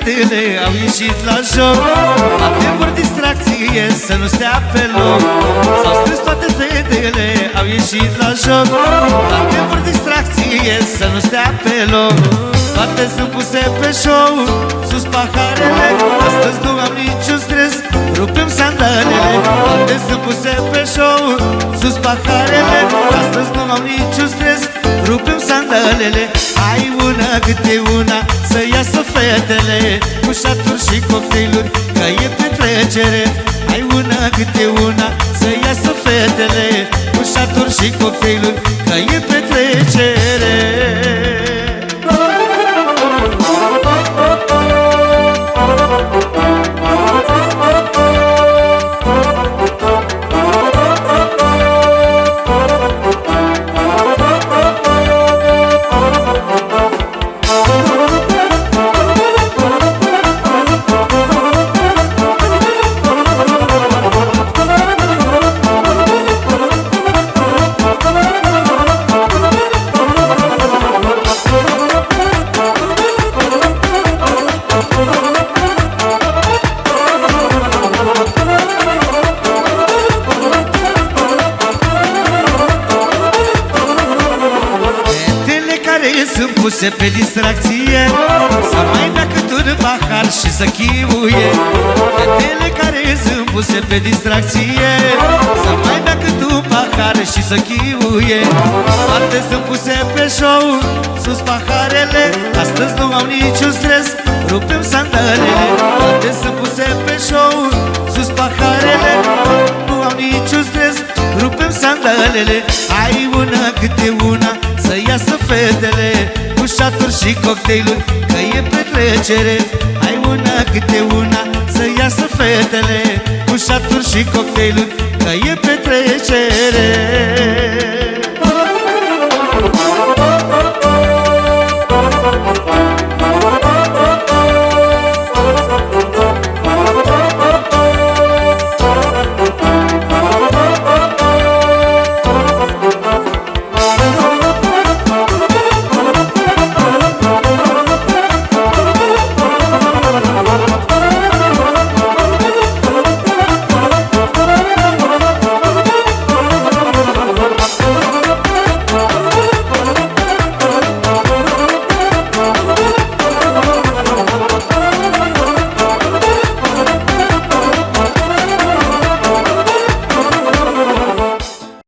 fetele au ieșit la joc, toate vor distracție să nu stea pe loc. S-au strâns toate fetele, au ieșit la joc, toate vor distracție să nu stea pe loc. Toate sunt puse pe show, sus paharele, astăzi nu am niciun stres, rupem sandalele. Toate sunt puse pe show, sus paharele, astăzi nu am niciun stres, rupem sandalele. Hai una câte una să iasă fetele, cu șaturi și cocktailuri, că e petrecere. Hai una câte una să iasă fetele, cu șaturi și cocktailuri, că e petrecere. Sunt puse pe distracție, să mai bea cât un pahar și să chiuie. Fetele care sunt puse pe distracție, să mai bea cât un pahar și să chiuie. Toate sunt puse pe show, sus paharele, astăzi nu au niciun stres, rupem sandalele. Toate sunt puse pe show, sus paharele, nu au niciun stres, rupem sandalele. Hai una câte una să iasă fetele, cu șaturi și cocktailuri, că e petrecere. Hai una câte una să iasă fetele, cu șaturi și cocktailuri, că e petrecere.